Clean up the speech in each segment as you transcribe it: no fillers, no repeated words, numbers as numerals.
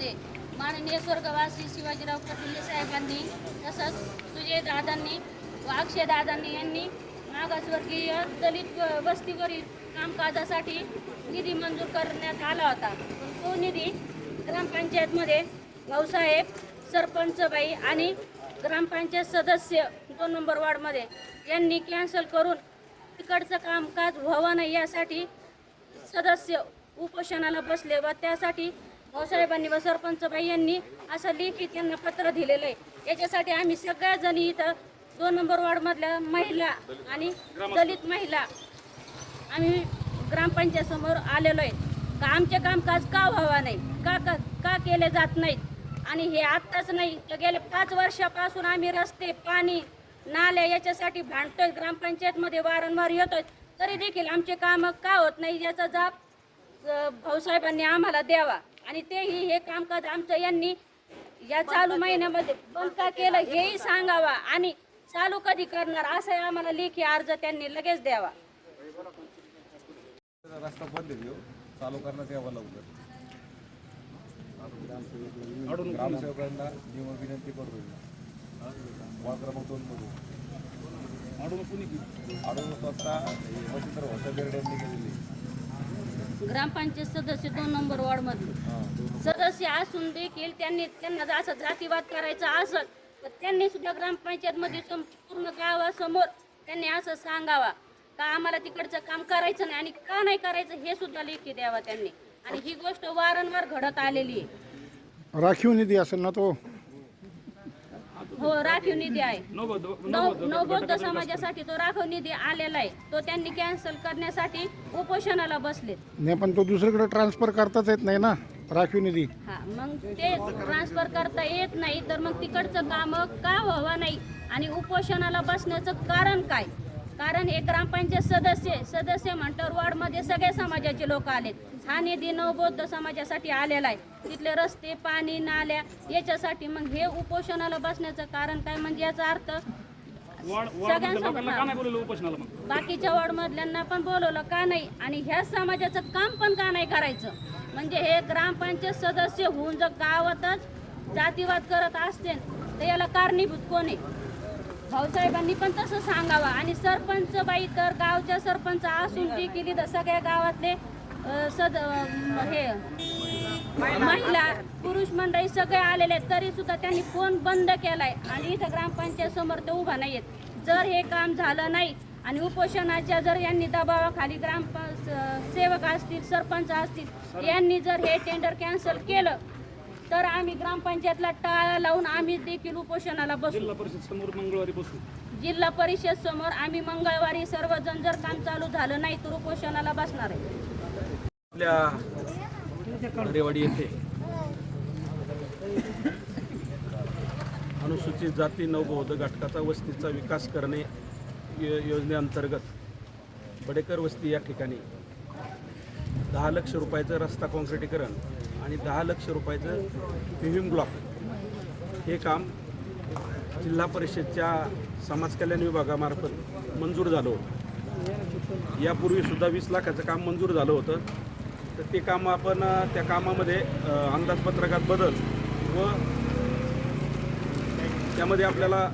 वॉर्डमध्ये माननीय स्वर्गवासी शिवाजीराव पाटील साहेबांनी तसंच सुजय दादांनी व अक्षय दादांनी यांनी मागासवर्गीय दलित वस्तीवरील कामकाजासाठी निधी मंजूर करण्यात आला होता. तो निधी ग्रामपंचायतमध्ये भाऊसाहेब सरपंचबाई आणि ग्रामपंचायत सदस्य 2 नंबर वॉर्डमध्ये यांनी कॅन्सल करून तिकडचं कामकाज व्हावं नाही यासाठी सदस्य उपोषणाला बसले व त्यासाठी भाऊसाहेबांनी व सरपंचबाई यांनी असं लेखी त्यांना पत्र दिलेलं आहे. याच्यासाठी आम्ही सगळ्या जणी इथं 2 नंबर वॉर्डमधल्या महिला आणि दलित महिला आम्ही ग्रामपंचायत समोर आलेलो आहे का आमचे कामकाज का व्हावा नाही, का का का केले जात नाहीत. आणि हे आत्ताच नाही तर गेले 5 वर्षापासून आम्ही रस्ते, पाणी, नाल्या याच्यासाठी भांडतोय, ग्रामपंचायतमध्ये वारंवार येतोय, तरी देखील आमचे कामं का होत नाही याचा जाब भाऊसाहेबांनी आम्हाला द्यावा. आणि तेही हे कामकाज आमचं यांनी या चालू महिन्यामध्ये बंद का केलं हेही सांगावा आणि चालू कधी करणार असं आम्हाला लेखी अर्ज त्यांनी लगेच द्यावा. रस्ता बंद आहे, चालू करण्यात यावा लवकर. ग्रामसेवकांना विनंती करतो. वार्ड क्रमांक 2 मध्ये आडून स्वतः मच्छिंद्र होसाबेर्डे यांनी केलेली ग्रामपंचायत सदस्य 2 नंबर वॉर्डमधले सदस्य असून देखील त्यांना असं जातीवाद करायचा असेल तर त्यांनी सुद्धा ग्रामपंचायतमध्ये संपूर्ण गावासमोर त्यांनी असं सांगावा का आम्हाला तिकडचं काम करायचं नाही आणि का नाही करायचं हे सुद्धा लेखी द्यावा त्यांनी. आणि ही गोष्ट वारंवार घडत आलेली आहे. राखीव निधी असेल ना तो? हो, राखीव निधी आहे. नवबौद्ध समाजासाठी तो राखीव निधी आलेला आहे. तो त्यांनी कॅन्सल करण्यासाठी उपोषणाला बसलेत. नाही, पण तो दुसरीकडे ट्रान्सफर करताच येत नाही ना राखीव निधी. हा, मग ते ट्रान्सफर करता येत नाही तर मग तिकडचं काम का व्हावं नाही आणि उपोषणाला बसण्याचं कारण काय? कारण हे ग्रामपंचायत सदस्य म्हणतात वॉर्डमध्ये सगळ्या समाजाचे लोक आलेत. हा निधी नवबौद्ध समाजासाठी आलेला आहे. तिथले रस्ते, पाणी, नाल्या याच्यासाठी मग हे उपोषणाला बसण्याचं कारण काय? म्हणजे याचा अर्थ सगळ्यांसोबत बाकीच्या वॉर्डमधल्यांना पण बोलवलं का नाही आणि ह्या समाजाचं काम पण का नाही करायचं? म्हणजे हे ग्रामपंचायत सदस्य होऊन जर गावातच जातीवाद करत असते तर याला कारणीभूत कोण आहे? भाऊसाहेबांनी पण तसं सांगावा. आणि सरपंच बाई तर गावच्या सरपंच असून देखील इथं सगळ्या गावातले हे महिला पुरुष मंडळी सगळे आलेले आहेत तरी सुद्धा त्यांनी फोन बंद केलाय आणि इथं ग्रामपंचायत समोर ते उभा नाहीयेत. जर हे काम झालं नाही आणि उपोषणाच्या जर यांनी दबावाखाली सेवक असतील, सरपंच असतील, यांनी जर हे टेंडर कॅन्सल केलं तर आम्ही ग्रामपंचायतला टाळा लावून आम्ही देखील उपोषणाला बसू. जिल्हा परिषद समोर मंगळवारी बसू. जिल्हा परिषद समोर आम्ही मंगळवारी सर्वजण जर काम चालू झालं नाही तर उपोषणाला बसणार आहे. आपल्या हरेवाडी येथे अनुसूचित जाती नवबौद्ध घटकाचा वस्तीचा विकास करणे योजनेअंतर्गत बडेकर वस्ती या ठिकाणी 10 लाख रुपयाचं रस्ता कॉन्क्रिटीकरण आणि 10 लाख रुपयाचं पेव्हिंग ब्लॉक हे काम जिल्हा परिषदच्या समाज कल्याण विभागामार्फत मंजूर झालं होतं. यापूर्वीसुद्धा 20 लाखाचं काम मंजूर झालं होतं. तर ते काम आपण त्या कामामध्ये अंदाजपत्रकात बदल व त्यामध्ये आपल्याला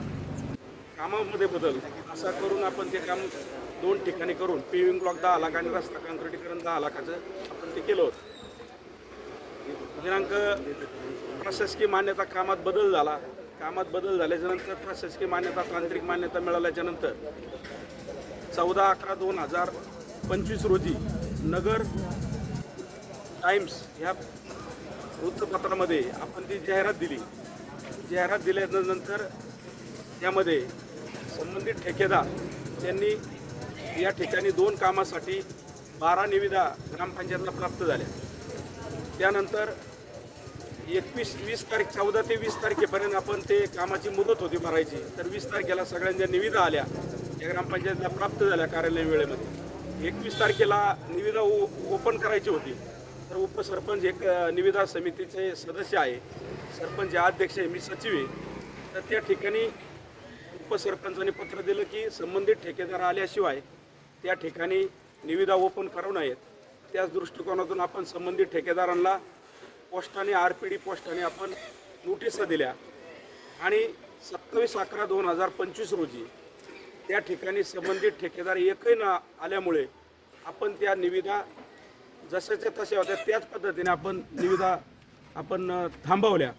कामामध्ये बदल असा करून आपण ते काम 2 ठिकाणी करून पेव्हिंग ब्लॉक 10 लाख आणि रस्ता कॉन्क्रिटीकरण 10 लाखाचं आपण ते केलं होतं. दिनांक प्रशासकीय मान्यता कामात बदल झाला. कामात बदल झाल्याच्यानंतर प्रशासकीय मान्यता, तांत्रिक मान्यता मिळाल्याच्यानंतर 14/11/2025 रोजी नगर टाइम्स ह्या वृत्तपत्रामध्ये आपण ती जाहिरात दिली. जाहिरात दिल्यानंतर त्यामध्ये संबंधित ठेकेदार त्यांनी या ठिकाणी 2 कामासाठी 12 निविदा ग्रामपंचायतला प्राप्त झाल्या. त्यानंतर 20 तारीख 14 ते 20 तारखेपर्यंत आपण ते कामाची मुदत होती भरायची. तर 20 तारखेला सगळ्यांच्या निविदा आल्या या ग्रामपंचायतला प्राप्त झाल्या कार्यालयीन वेळेमध्ये. 21 तारखेला निविदा ओपन करायची होती. तर उपसरपंच एक निविदा समितीचे सदस्य आहे, सरपंच अध्यक्ष आहे, मी सचिव आहे. तर त्या ठिकाणी उपसरपंचांनी पत्र दिलं की संबंधित ठेकेदार आल्याशिवाय त्या ठिकाणी निविदा ओपन करू नयेत. त्याच दृष्टिकोनातून आपण संबंधित ठेकेदारांना पोस्टाने RPD पोस्टाने आपण नोटिसा दिल्या आणि 27/11/2025 रोजी त्या ठिकाणी संबंधित ठेकेदार एकही न आल्यामुळे आपण त्या निविदा जशाच्या तशा होत्या त्याच पद्धतीने आपण निविदा थांबवल्या.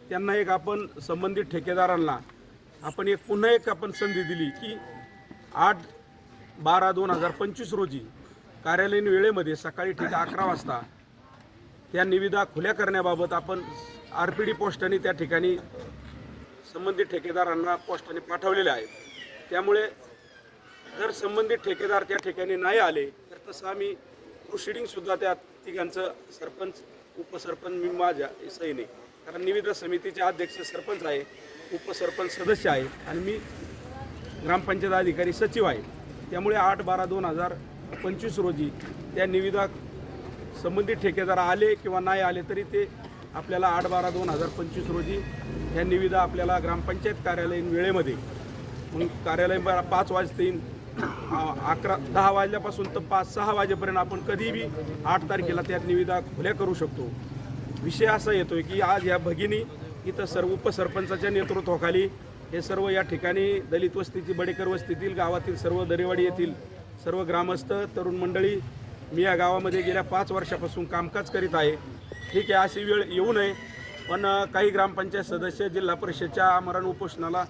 त्यांना एक आपण संबंधित ठेकेदारांना आपण पुन्हा एक आपण संधी दिली की 8/12/2025 रोजी कार्यालयीन वेळेमध्ये सकाळी ठीक 11 वाजता त्या निविदा खुल्या करण्याबाबत आपण RPD पोस्टाने त्या ठिकाणी संबंधित ठेकेदारांना पोस्टाने पाठवलेले आहेत. त्यामुळे जर संबंधित ठेकेदार त्या ठिकाणी नाही आले तर तसं आम्ही प्रोसिडिंगसुद्धा त्या तिघांचं सरपंच उपसरपंच मी माझ्या सहीने, कारण निविदा समितीचे अध्यक्ष सरपंच आहे, उपसरपंच सदस्य आहे आणि मी ग्रामपंचायत अधिकारी सचिव आहे. त्यामुळे 8/12/2025 रोजी त्या निविदा संबंधित ठेकेदार आले किंवा नाही आले तरी ते आपल्याला 8/12/2025 रोजी ह्या निविदा आपल्याला ग्रामपंचायत कार्यालयीन वेळेमध्ये मग कार्यालय 5 वाजतील 10 वाजल्यापासून तर 5-6 वाजेपर्यंत आपण कधीही 8 तारखेला त्या निविदा खुल्या करू शकतो. विषय असा येतोय की आज ह्या भगिनी इथं सर्व उपसरपंचाच्या नेतृत्वाखाली हे सर्व या ठिकाणी दलित वस्तीची बडेकर वस्तीतील गावातील सर्व दरेवाडी येथील सर्व ग्रामस्थ तरुण मंडळी मी या गावामध्ये गेल्या 5 वर्षापासून कामकाज करीत आहे. ठीक आहे, अशी वेळ येऊ नये, पण काही ग्रामपंचायत सदस्य जिल्हा परिषदच्या आमरण उपोषणाला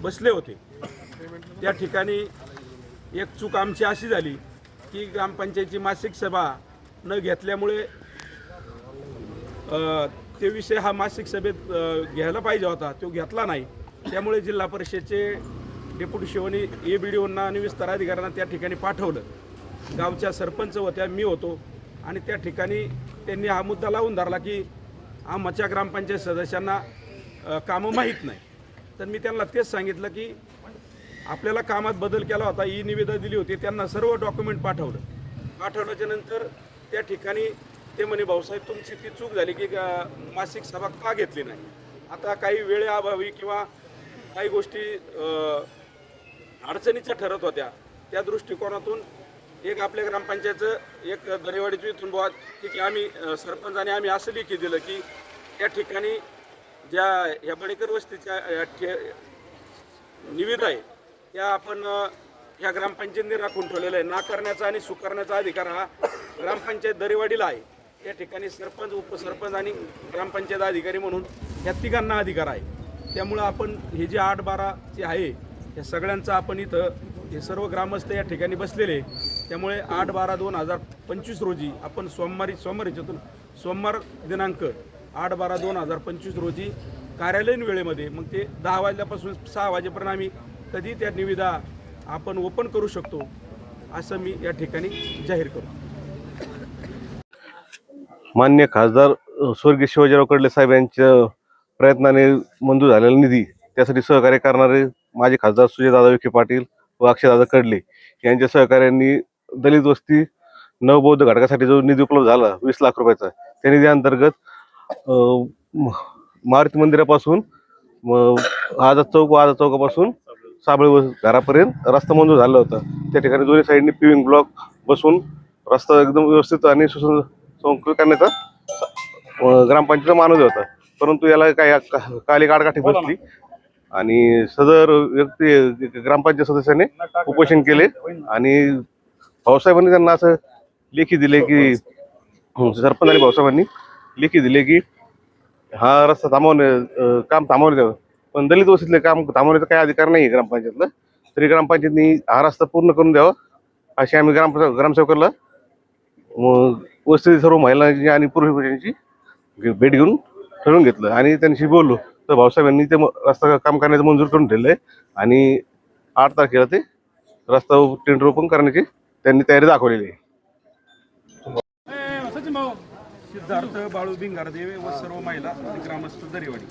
बसले होते. त्या ठिकाणी एक चूक आमची अशी झाली की ग्रामपंचायतीची मासिक सभा न घेतल्यामुळे ते विषय हा मासिक सभेत घ्यायला पाहिजे होता, तो घेतला नाही. त्यामुळे जिल्हा परिषदेचे डेप्युटी शिवणी ABDOंना आणि विस्तार अधिकाऱ्यांना त्या ठिकाणी पाठवलं. गावच्या सरपंच होत्या, मी होतो आणि त्या ठिकाणी त्यांनी हा मुद्दा लावून धरला की आमच्या ग्रामपंचायत सदस्यांना कामं माहीत नाही. तर मी त्यांना तेच सांगितलं की आपल्याला कामात बदल केला होता, निविदा दिली होती, त्यांना सर्व डॉक्युमेंट पाठवल्याच्या नंतर त्या ठिकाणी ते म्हणे भाऊसाहेब तुमची ती चूक झाली की मासिक सभा का घेतली नाही. आता काही वेळेअभावी किंवा काही गोष्टी अडचणीच्या ठरत होत्या, त्या दृष्टिकोनातून एक आपल्या ग्रामपंचायतचं एक दरेवाडीची इथून बुवा की आम्ही सरपंचाने आम्ही असं लेखी दिलं की त्या ठिकाणी ज्या ह्या बडेकर वस्तीच्या निविदा आहे त्या आपण ह्या ग्रामपंचायतीने राखून ठेवलेला आहे. नाकारण्याचा आणि स्वीकारण्याचा अधिकार हा ग्रामपंचायत दरेवाडीला आहे. त्या ठिकाणी सरपंच उपसरपंच आणि ग्रामपंचायत अधिकारी म्हणून या तिघांना अधिकार आहे. त्यामुळं आपण हे जे 8/12 जे आहे या सगळ्यांचा आपण इथं हे सर्व ग्रामस्थ या ठिकाणी बसलेले. त्यामुळे 8/12/2025 रोजी आपण सोमवार दिनांक 8/12/2025 रोजी कार्यालयीन वेळेमध्ये मग ते 10 वाजल्यापासून 6 वाजेपर्यंत आम्ही कधी त्या निविदा आपण ओपन करू शकतो असं मी या ठिकाणी जाहीर करतो. मान्य खासदार स्वर्गीय शिवाजीराव कडले साहेब यांच्या प्रयत्नाने मंजूर झालेला निधी त्यासाठी सहकार्य करणारे माझे खासदार सुजयदादा विखे पाटील व अक्षयदादा कडले यांच्या सहकार्यांनी दलित वस्ती नवबौद्ध घटकासाठी जो निधी उपलब्ध झाला 20 लाख रुपयाचा, त्या निधी अंतर्गत मारुती मंदिरापासून आझाद चौकापासून साबळे घरापर्यंत रस्ता मंजूर झाला होता. त्या ठिकाणी दोन्ही साईडनी पिविंग ब्लॉक बसून रस्ता एकदम व्यवस्थित आणि सुसंस्कृत करण्याचा ग्रामपंचायतीचा मानस होता. परंतु याला काही काल एक आडकाठी बसली आणि सदर व्यक्ती ग्रामपंचायत सदस्याने उपोषण केले आणि भाऊसाहेबांनी त्यांना असं लेखी दिले की सरपंच आणि भाऊसाहेबांनी लेखी दिले की हा रस्ता काम थांबवण्यात यावं. पण दलित वस्तीतले काम थांबवण्याचा काही अधिकार नाही ग्रामपंचायतला. तरी ग्रामपंचायतनी हा रस्ता पूर्ण करून द्यावा अशी आम्ही ग्रामसेवकाला वस्तीतील सर्व महिलांची आणि पुरुषांची भेट घेऊन ठरवून घेतलं आणि त्यांच्याशी बोललो तर भाऊसाहेबांनी ते रस्ता काम करण्याचं मंजूर करून ठेवलं आहे आणि 8 तारखेला ते रस्ता टेंडर ओपन करण्याची त्यांनी तयारी दाखवलेली आहे. सिद्धार्थ बाळू भिंगारदेवे व सर्व महिला आणि ग्रामस्थ दरेवाडी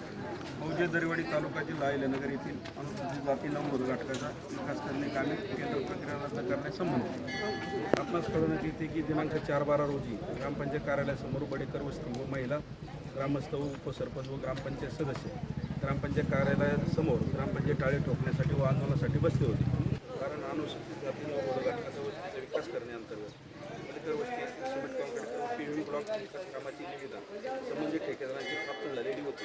मौजे दरेवाडी तालुका जिल्हा अहिल्यानगर येथील अनुसूचित जाती नवबौद्ध घटकाचा विकास करणे कामे केंद्र प्रक्रिया रद्द करण्यासंबंधी आपणास कळवण्यात येते की दिनांक 4/12 रोजी ग्रामपंचायत कार्यालयासमोर बडेकर वस्ती व महिला ग्रामस्थ व उपसरपंच व ग्रामपंचायत सदस्य ग्रामपंचायत कार्यालयासमोर ग्रामपंचायत टाळे ठोकण्यासाठी व आंदोलनासाठी बसले होते. कारण अनुसूचित जाती नवबौद्ध घटकाचा वस्तीचा विकास करण्याअंतर्गत बडेकर वस्ती सिमेंट कॉन्क्रीट PVC ब्लॉक विकास कामाची निविदा संबंधित ठेकेदारांची प्राप्त झालेली होती.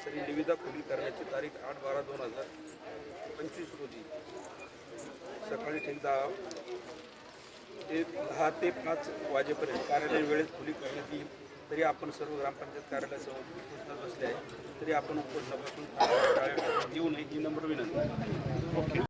तरी निविदा खुली करण्याची तारीख 8/12/2025 रोजी सकाळी ठीक 10 ते 5 वाजेपर्यंत कार्यालय वेळेत खुली करण्यात येईल. तरी आपण सर्व ग्रामपंचायत कार्यालयासह उपोषणात बसले आहे. तरी आपण उपोषणापासून टाळण्यात येऊ नये ही नम्र विनंती.